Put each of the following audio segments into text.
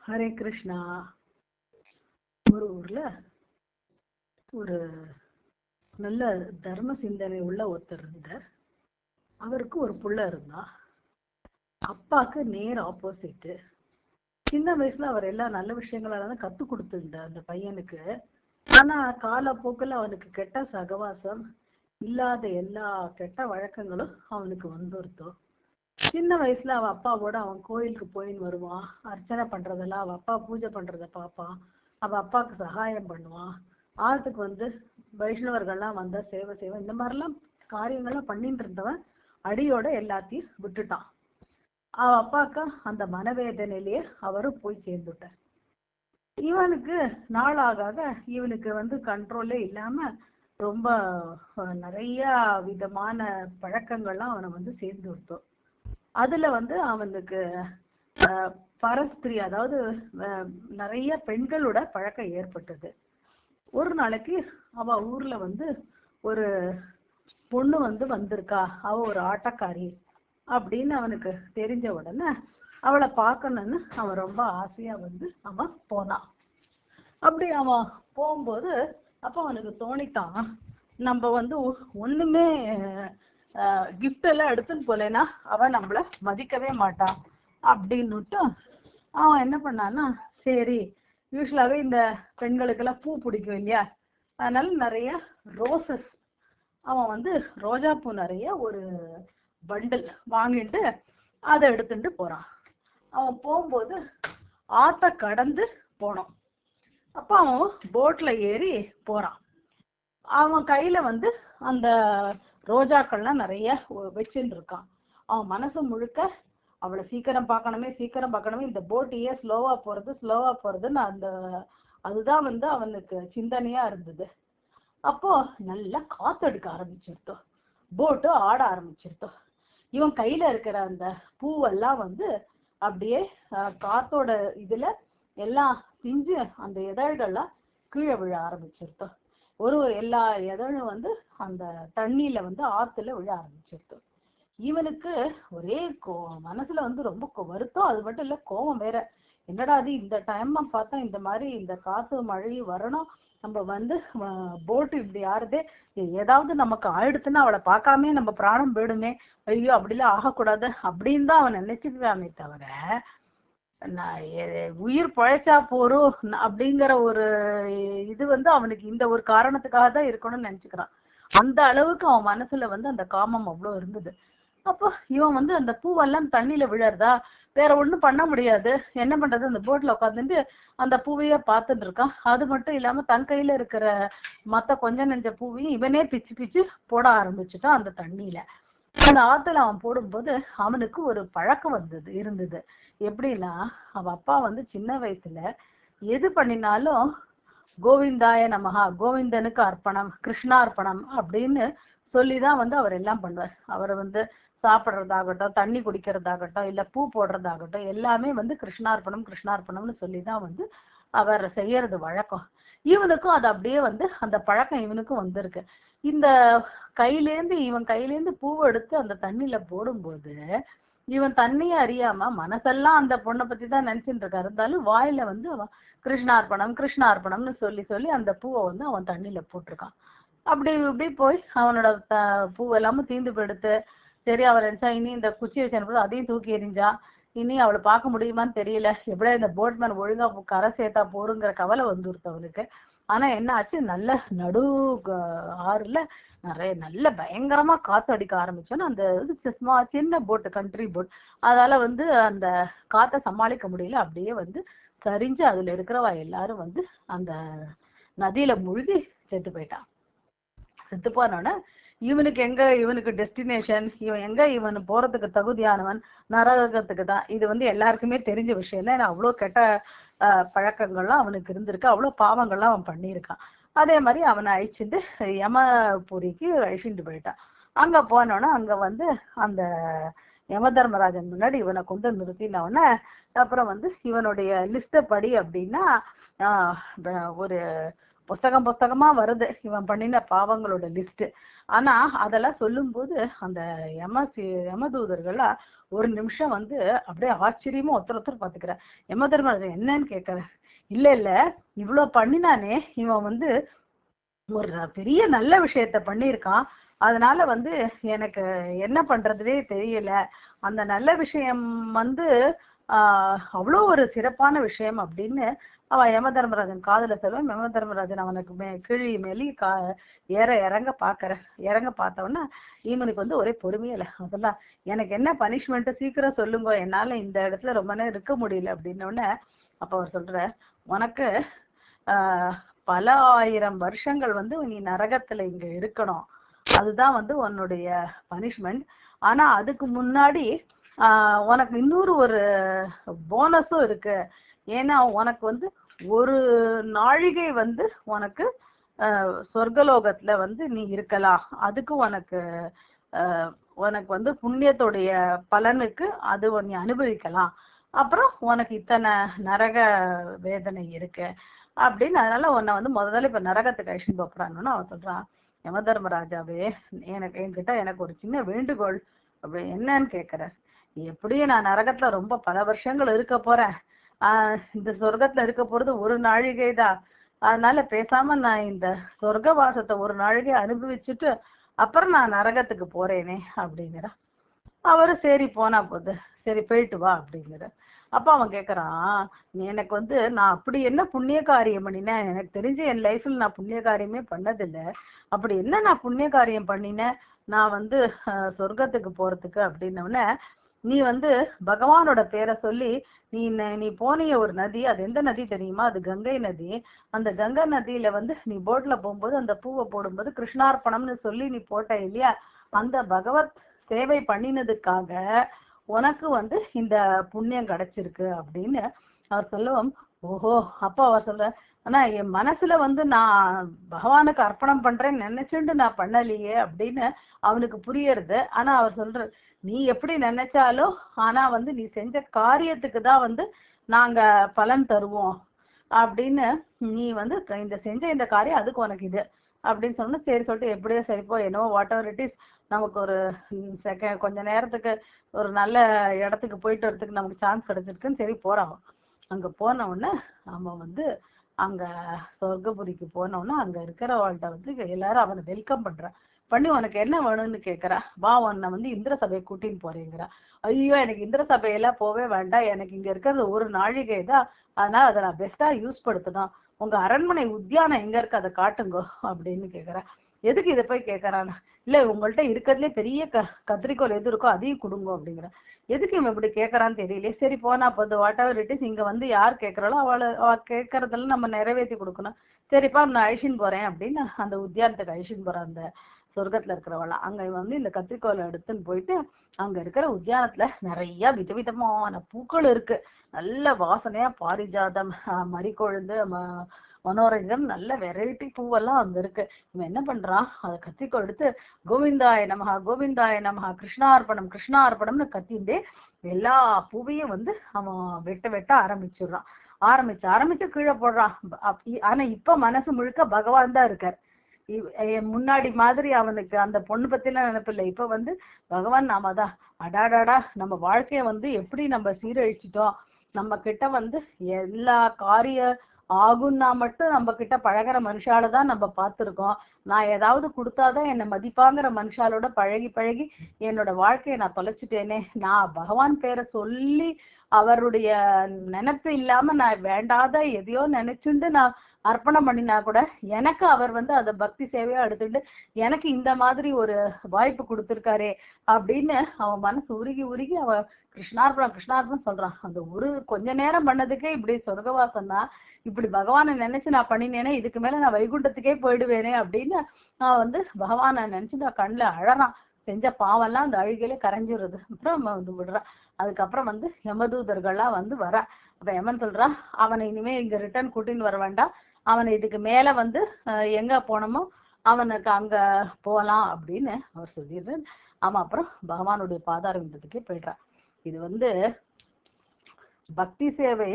ஹரே கிருஷ்ணா. ஒரு ஊர்ல ஒரு நல்ல தர்ம சிந்தனை உள்ள ஒருத்தர் இருந்தார். அவருக்கு ஒரு புள்ள இருந்தா. அப்பாக்கு நேர் ஆப்போசிட். சின்ன வயசுல அவர் எல்லா நல்ல விஷயங்களால கத்து கொடுத்திருந்தார் அந்த பையனுக்கு. ஆனா காலப்போக்கில் அவனுக்கு கெட்ட சகவாசம், இல்லாத எல்லா கெட்ட வழக்கங்களும் அவனுக்கு வந்துருத்தோம். சின்ன வயசுல அவன் அப்பாவோட அவன் கோயிலுக்கு போயின்னு வருவான். அர்ச்சனை பண்றதெல்லாம் அவன் அப்பா பூஜை பண்றத பார்ப்பான். அவன் அப்பாவுக்கு சகாயம் பண்ணுவான். ஆத்துக்கு வைஷ்ணவர்கள்லாம் வந்தா சேவை செய்வான். இந்த மாதிரிலாம் காரியங்கள்லாம் பண்ணிட்டு இருந்தவன் அடியோட எல்லாத்தையும் விட்டுட்டான். அவன் அப்பாவுக்கு அந்த மனவேதனையிலேயே அவரும் போய் சேர்ந்துட்டார். இவனுக்கு நாளாக இவனுக்கு கண்ட்ரோலே இல்லாம ரொம்ப நிறைய விதமான பழக்கங்கள்லாம் அவனை சேர்ந்து விட்டோம். அதுல அவனுக்கு பரஸ்திரி, அதாவது நிறைய பெண்களோட பழக்கம் ஏற்பட்டது. ஒரு நாளைக்கு அவ ஊர்ல ஒரு பொண்ணு வந்திருக்கா. அவ ஒரு ஆட்டக்காரி அப்படின்னு அவனுக்கு தெரிஞ்ச உடனே அவளை பார்க்கணும்னு அவன் ரொம்ப ஆசையா அவன் போனான். அப்படி அவன் போகும்போது அப்ப அவனுக்கு தோணித்தான், நம்ம ஒண்ணுமே கிஃப்ட் எல்லாம் எடுத்துன்னு போலேன்னா அவன் நம்மள மதிக்கவே மாட்டான் அப்படின்னுட்டு அவன் என்ன பண்ணான்னா, சரி யூஸ்வலாவே இந்த பெண்களுக்கெல்லாம் பூ பிடிக்கும் இல்லையா, அதனால நிறைய ரோசஸ் அவன் ரோஜா பூ நிறைய ஒரு பண்டில் வாங்கிட்டு அதை எடுத்துட்டு போறான். அவன் போகும்போது ஆத்த கடந்து போனோம். அப்ப அவன் போட்ல ஏறி போறான். அவன் கையில அந்த ரோஜாக்கள்லாம் நிறைய வச்சுட்டு இருக்கான். அவன் மனசு முழுக்க அவளை சீக்கிரம் பார்க்கணுமே, இந்த போட் ஏன் ஸ்லோவா போறதுன்னு அதுதான் அவனுக்கு சிந்தனையா இருந்தது. அப்போ நல்லா காத்தடிக்க ஆரம்பிச்சிருத்தோம். போட்டு ஆட ஆரம்பிச்சிருத்தோம். இவன் கையில இருக்கிற அந்த பூவெல்லாம் அப்படியே காத்தோட இதுல எல்லாம் பிஞ்சு அந்த இதழ்கள்லாம் கீழே விழ ஆரம்பிச்சிருத்தோம். ஒரு எல்லா இதழும் அந்த தண்ணியில ஆத்துல விழ ஆரம்பிச்சிருத்தோம். இவனுக்கு ஒரே மனசுல ரொம்ப வருத்தம். அது மட்டும் இல்ல, கோபம் வேற. என்னடா அது, இந்த டைம் பார்த்தா இந்த மாதிரி இந்த காத்து மழை வரணும், நம்ம போட்டு இப்படி ஆறுதே, ஏதாவது நமக்கு ஆயிடுத்துன்னா அவளை பார்க்காமே நம்ம பிராணம் போயிடுமே, ஐயோ அப்படிலாம் ஆகக்கூடாது அப்படின்னு தான் அவன் நினைச்சுக்கிறானே தவிர, உயிர் பழைச்சா போறோம் அப்படிங்கிற ஒரு இது அவனுக்கு இந்த ஒரு காரணத்துக்காக தான் இருக்கணும்னு நினைச்சுக்கிறான். அந்த அளவுக்கு அவன் மனசுல அந்த காமம் அவ்வளவு இருந்தது. அப்போ இவன் அந்த பூவெல்லாம் தண்ணியில விழறதா, வேற ஒண்ணும் பண்ண முடியாது, என்ன பண்றது, அந்த போட்ல உட்காந்துட்டு அந்த பூவையே பார்த்துட்டு இருக்கான். அது மட்டும் இல்லாம தன் கையில இருக்கிற மத்த கொஞ்ச நெஞ்ச பூவையும் இவனே பிச்சு பிச்சு போட ஆரம்பிச்சுட்டான் அந்த தண்ணியில. அந்த ஆத்துல அவன் போடும்போது அவனுக்கு ஒரு பழக்கம் இருந்தது. எப்படின்னா, அவன் அப்பா சின்ன வயசுல எது பண்ணினாலும் கோவிந்தாய நமஹா, கோவிந்தனுக்கு அர்ப்பணம், கிருஷ்ணார்ப்பணம் அப்படின்னு சொல்லிதான் அவர் எல்லாம் பண்ணுவார். அவர் சாப்பிட்றதாகட்டும், தண்ணி குடிக்கிறதாகட்டும், இல்ல பூ போடுறதாகட்டும், எல்லாமே கிருஷ்ணார்ப்பணம்னு சொல்லிதான் அவர் செய்யறது வழக்கம். இவனுக்கும் அது அப்படியே அந்த பழக்கம் இவனுக்கும் வந்திருக்கு. இந்த இவன் கையிலேருந்து பூவை எடுத்து அந்த தண்ணியில போடும்போது இவன் தண்ணியை அறியாம மனசெல்லாம் அந்த பொண்ணை பத்தி தான் நினைச்சுட்டு இருக்காரு. இருந்தாலும் வாயில அவன் கிருஷ்ணார்ப்பணம்னு சொல்லி அந்த பூவை அவன் தண்ணியில போட்டிருக்கான். அப்படி இப்படி போய் அவனோட பூவெல்லாமும் தீந்து போயிடுத்து. சரி, அவர் நினைச்சா இனி இந்த குச்சி வச்சு அனுப்புறது அதையும் தூக்கி எறிஞ்சா, இனி அவளை பார்க்க முடியுமான்னு தெரியல, எப்படியா இந்த போட்மேன் ஒழுங்கா கரை சேர்த்தா போருங்கிற கவலை வந்துருத்து அவனுக்கு. ஆனா என்ன ஆச்சு, நல்ல நடு ஆறுல நிறைய நல்ல பயங்கரமா காத்து அடிக்க ஆரம்பிச்சோன்னு அந்த சின்ன போட்டு, கண்ட்ரி போட், அதால அந்த காத்தை சமாளிக்க முடியல. அப்படியே சரிஞ்சு அதுல இருக்கிறவா எல்லாரும் அந்த நதியில முழுகி செத்து போயிட்டான். செத்து போனோட இவனுக்கு டெஸ்டினேஷன், இவன் போறதுக்கு தகுதியானவன் நரகத்துக்கு தான். இது எல்லாருக்குமே தெரிஞ்ச விஷயம் தான். அவ்வளவு கெட்ட பழக்கங்கள்லாம் அவனுக்கு இருந்திருக்கு, அவ்வளவு பாவங்கள்லாம் அவன் பண்ணியிருக்கான். அதே மாதிரி அவனை அழிச்சுட்டு யமபுரிக்கு அழிச்சுட்டு போயிட்டான். அங்க போனோன்னா அங்க அந்த யம தர்மராஜன் முன்னாடி இவனை கொண்டு நிறுத்தினோடனே அப்புறம் இவனுடைய லிஸ்ட படி அப்படின்னா ஒரு புஸ்தகம் புஸ்தகமா வருது இவன் பண்ணின பாவங்களோட லிஸ்ட். ஆனா அதெல்லாம் சொல்லும் போது அந்த யமதூதர்கள்லாம் ஒரு நிமிஷம் வந்து அப்படியே ஆச்சரியமா ஒருத்தர் பாத்துக்கிற. யம தர்மராஜன் என்னன்னு கேக்குற. இல்ல இல்ல, இவ்வளவு பண்ணினானே இவன் வந்து ஒரு பெரிய நல்ல விஷயத்த பண்ணியிருக்கான். அதனால வந்து எனக்கு என்ன பண்றதுனே தெரியல. அந்த நல்ல விஷயம் வந்து அவ்வளோ ஒரு சிறப்பான விஷயம் அப்படின்னு அவன் யம தர்மராஜன் காதுல சொல்லுவான். யம தர்மராஜன் அவனுக்கு கீழி மேலி இறங்க பார்த்தவொன்னா இவனுக்கு வந்து ஒரே பொறுமையில அவன் சொல்ல, எனக்கு என்ன பனிஷ்மெண்ட் சீக்கிரம் சொல்லுங்க, என்னால இந்த இடத்துல ரொம்ப நேரம் இருக்க முடியல அப்படின்னோடனே அப்ப அவர் சொல்ற, உனக்கு பல ஆயிரம் வருஷங்கள் வந்து நீ நரகத்துல இங்க இருக்கணும், அதுதான் வந்து உன்னுடைய பனிஷ்மெண்ட். ஆனா அதுக்கு முன்னாடி உனக்கு இன்னொரு ஒரு போனஸும் இருக்கு. ஏன்னா உனக்கு வந்து ஒரு நாழிகை வந்து உனக்கு சொர்க்கலோகத்துல வந்து நீ இருக்கலாம். அதுக்கு உனக்கு உனக்கு வந்து புண்ணியத்துடைய பலனுக்கு அது நீ அனுபவிக்கலாம். அப்புறம் உனக்கு இத்தனை நரக வேதனை இருக்கு அப்படின்னு. அதனால உன்னை வந்து முதல்ல இப்ப நரகத்துக்கு அழிச்சுட்டு போறான்னு அவன் சொல்றான். யம தர்மராஜாவே, என்கிட்ட எனக்கு ஒரு சின்ன வேண்டுகோள். அப்படி என்னன்னு கேக்குறார். எப்படியும் நான் நரகத்துல ரொம்ப பல வருஷங்கள் இருக்க போறேன். இந்த சொர்க்கத்துல இருக்க போறது ஒரு நாழிகை தான். அதனால பேசாம நான் இந்த சொர்க்க வாசத்தை ஒரு நாழிகை அனுபவிச்சுட்டு அப்புறம் நான் நரகத்துக்கு போறேனே அப்படிங்கிற. அவரு சரி போனா போகுது, சரி போயிட்டு வா அப்படிங்கிற. அப்ப அவன் கேக்குறான், எனக்கு வந்து நான் அப்படி என்ன புண்ணிய காரியம் பண்ணினேன்? எனக்கு தெரிஞ்சு என் லைஃப்ல நான் புண்ணிய காரியமே பண்ணதில்லை. அப்படி என்ன நான் புண்ணிய காரியம் பண்ணினேன் நான் வந்து சொர்க்கத்துக்கு போறதுக்கு அப்படின்னோடனே, நீ வந்து பகவானோட பேரை சொல்லி நீ போனிய ஒரு நதி, அது எந்த நதி தெரியுமா? அது கங்கை நதி. அந்த கங்கை நதியில வந்து நீ போட்ல போகும்போது அந்த பூவை போடும்போது கிருஷ்ணார்ப்பணம்னு சொல்லி நீ போட்ட இல்லையா, அந்த பகவத் சேவை பண்ணினதுக்காக உனக்கு வந்து இந்த புண்ணியம் கிடைச்சிருக்கு அப்படின்னு அவர் சொல்லுவோம். ஓஹோ, அப்ப அவர் சொல்ற, ஆனா என் மனசுல வந்து நான் பகவானுக்கு அர்ப்பணம் பண்றேன்னு நினைச்சுட்டு நான் பண்ணலையே அப்படின்னு அவனுக்கு புரியறது. ஆனா அவர் சொல்ற, நீ எப்படி நினைச்சாலும் ஆனா வந்து நீ செஞ்ச காரியத்துக்கு தான் வந்து நாங்க பலன் தருவோம் அப்படின்னு. நீ வந்து செஞ்ச இந்த காரியம் அதுக்கு உனக்கு இது அப்படின்னு சொன்னா சரி சொல்லிட்டு எப்படியோ சரிப்போ என்னவோ வாட் எவர் இட் இஸ், நமக்கு ஒரு கொஞ்ச நேரத்துக்கு ஒரு நல்ல இடத்துக்கு போயிட்டு வரதுக்கு நமக்கு சான்ஸ் கிடைச்சிருக்குன்னு சரி போறான். அங்க போன உடனே அவன் வந்து அங்க சொர்க்கபுரிக்கு போன உடனே அங்க இருக்கிறவாள்கிட்ட வந்து எல்லாரும் அவனை வெல்கம் பண்ணி உனக்கு என்ன வேணும்னு கேக்குறா. வா, உன்னை வந்து இந்திர சபையை கூட்டின்னு போறேங்கிறா. ஐயோ, எனக்கு இந்திர சபையெல்லாம் போவே வேண்டாம், எனக்கு இங்க இருக்கிறது ஒரு நாழிகை தான், அதனால அதை நான் பெஸ்டா யூஸ் படுத்தணும், உங்க அரண்மனை உத்தியானம் எங்க இருக்கு அதை காட்டுங்கோ அப்படின்னு கேக்குறா. எதுக்கு இதை போய் கேக்குறான்னு, இல்ல உங்கள்ட்ட இருக்கிறதுலே பெரிய கத்திரிக்கோள் எது இருக்கோ அதையும் கொடுங்க அப்படிங்கிற. எதுக்கு இவன் இப்படி கேட்கறான்னு தெரியலையே. சரி போனா போது, வாட் எவர் இட் இஸ், இங்க வந்து யார் கேட்கறாளோ அவ கேட்கறதெல்லாம் நம்ம நிறைவேற்றி கொடுக்கணும். சரிப்பா நான் அழிச்சின்னு போறேன் அப்படின்னு அந்த உத்தியானத்துக்கு அழிச்சின்னு போறான். அந்த சொர்க்கத்துல இருக்கிறவளாம் அங்க வந்து இந்த கத்திரிக்கோளை எடுத்துன்னு போயிட்டு அங்க இருக்கிற உத்தியானத்துல நிறைய விதவிதமான பூக்கள் இருக்கு. நல்ல வாசனையா பாரிஜாதம், மறிக்கொழுந்து, மனோரஞ்சம், நல்ல வெரைட்டி பூவெல்லாம் அங்க இருக்கு. இவன் என்ன பண்றான், அதை கத்திரிக்கோள் எடுத்து கோவிந்தாய நமஹா கோவிந்தாய நமஹா கிருஷ்ணார்ப்பணம் கிருஷ்ணார்ப்பணம்னு கத்திண்டே எல்லா பூவையும் வந்து அவன் வெட்ட ஆரம்பிச்சிடுறான். ஆரம்பிச்சு கீழே போடுறான். ஆனா இப்ப மனசு முழுக்க பகவான் தான் இருக்கார். முன்னாடி மாதிரி அவனுக்கு அந்த பொண்ணு பத்தி எல்லாம் நினைப்பில்லை. இப்ப வந்து பகவான் நாம தான். அடாடாடா, நம்ம வாழ்க்கைய வந்து எப்படி நம்ம சீரழிச்சிட்டோம். நம்ம கிட்ட வந்து எல்லா காரிய ஆகும்னா மட்டும் நம்ம கிட்ட பழகிற மனுஷாலதான் நம்ம பார்த்திருக்கோம். நான் ஏதாவது கொடுத்தாதான் என்னை மதிப்பாங்கிற மனுஷாலோட பழகி என்னோட வாழ்க்கையை நான் தொலைச்சிட்டேனே. நான் பகவான் பேரை சொல்லி அவருடைய நினைப்பு இல்லாம நான் வேண்டாத எதையோ நினைச்சுண்டு நான் அர்ப்பணம் பண்ணினா கூட எனக்கு அவர் வந்து அதை பக்தி சேவையா எடுத்துட்டு எனக்கு இந்த மாதிரி ஒரு வாய்ப்பு கொடுத்திருக்காரே அப்படின்னு அவன் மனசு உருகி அவன் கிருஷ்ணார்ப்பணம் சொல்றான். அந்த ஒரு கொஞ்ச நேரம் பண்ணதுக்கே இப்படி சொர்க்கவாசம்னா, இப்படி பகவானை நினைச்சு நான் பண்ணினேனே, இதுக்கு மேல நான் வைகுண்டத்துக்கே போயிடுவேனே அப்படின்னு நான் வந்து பகவானை நினைச்சு நான் கண்ணுல அழறான். செஞ்ச பாவெல்லாம் அந்த அழுகையில கரைஞ்சிடுறது. அப்புறம் வந்து விடுறான். அதுக்கப்புறம் வந்து யமதூதர்கள்லாம் வந்து வர. அப்ப யமன் சொல்றான், அவனை இனிமே இங்க ரிட்டர்ன் கூட்டின்னு வர வேண்டாம், அவனை இதுக்கு மேல வந்து எங்க போனோமோ அவனுக்கு அங்க போகலாம் அப்படின்னு அவர் சொல்லிடுறாரு. ஆமா, அப்புறம் பகவானுடைய பாதாரவிந்தத்துக்கே போயிடுறான். இது வந்து பக்தி சேவை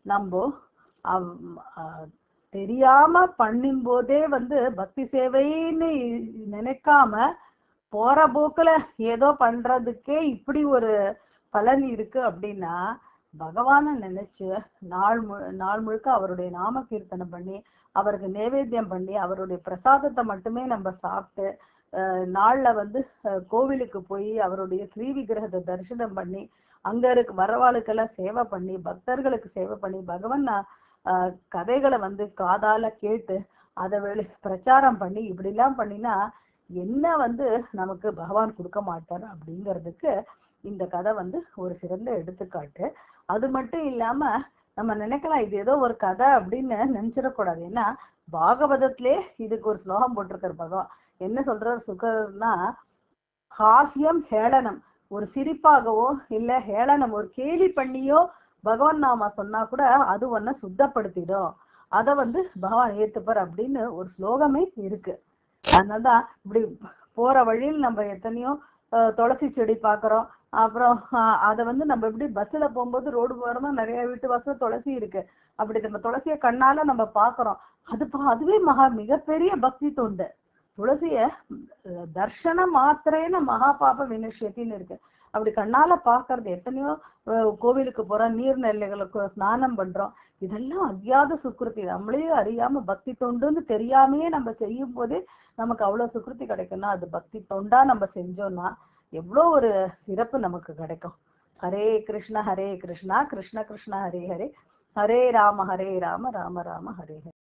நம்ம தெரியாம பண்ணும் போதே பக்தி சேவைன்னு நினைக்காம போற போக்குல ஏதோ பண்றதுக்கே இப்படி ஒரு பலன் இருக்கு அப்படின்னா, பகவான நினைச்சு நாள் முழுக்க அவருடைய நாம கீர்த்தனை பண்ணி, அவருக்கு நைவேத்தியம் பண்ணி, அவருடைய பிரசாதத்தை மட்டுமே நம்ம சாப்பிட்டு, நாள்ல கோவிலுக்கு போய் அவருடைய ஸ்ரீ விக்கிரகத்தை தரிசனம் பண்ணி, அங்க இருக்க வரவாளுக்கெல்லாம் சேவை பண்ணி, பக்தர்களுக்கு சேவை பண்ணி, பகவான் கதைகளை காதால கேட்டு அதை பிரச்சாரம் பண்ணி இப்படி எல்லாம் பண்ணினா என்ன நமக்கு பகவான் கொடுக்க மாட்டார் அப்படிங்கிறதுக்கு இந்த கதை ஒரு சிறந்த எடுத்துக்காட்டு. அது மட்டும் இல்லாம நம்ம நினைக்கலாம் இது ஏதோ ஒரு கதை அப்படின்னு நினைச்சிடக்கூடாது. ஏன்னா பாகவதத்திலே இதுக்கு ஒரு ஸ்லோகம் போட்டிருக்காரு பகவான். என்ன சொல்றாரு சுகர்னா, ஹாஸ்யம் ஹேளனம், ஒரு சிரிப்பாகவோ இல்ல ஹேளனம் ஒரு கேலி பண்ணியோ பகவான் நாம சொன்னா கூட அது ஒன்ன சுத்தப்படுத்திடும், அத பகவான் ஏத்துப்பார் அப்படின்னு ஒரு ஸ்லோகமே இருக்கு. அதனாலதான் இப்படி போற வழியில் நம்ம எத்தனையோ துளசி செடி பாக்குறோம். அப்புறம் அதை நம்ம எப்படி பஸ்ல போகும்போது ரோடு போறோமா நிறைய வீட்டு வாசல துளசி இருக்கு, அப்படி நம்ம துளசிய கண்ணால நம்ம பாக்குறோம். அதுவே மிகப்பெரிய பக்தி தொண்டு. துளசிய தர்ஷன மாத்திரேன மகா பாப வினஷ்யத்தின்னு இருக்கு. அப்படி கண்ணால பாக்குறது எத்தனையோ கோவிலுக்கு போறோம், நீர்நிலைகளுக்கு ஸ்நானம் பண்றோம், இதெல்லாம் அவ்வியாத சுக்கிருத்தி. நம்மளே அறியாம பக்தி தொண்டுன்னு தெரியாமையே நம்ம செய்யும் போதே நமக்கு அவ்வளவு சுக்கிருத்தி கிடைக்கும்னா அது பக்தி தொண்டா நம்ம செஞ்சோம்னா எவ்வளோ ஒரு சிறப்பு நமக்கு கிடைக்கும். ஹரே கிருஷ்ணா கிருஷ்ண கிருஷ்ண ஹரே ஹரே, ஹரே ராம ராம ராம ஹரே ஹரே.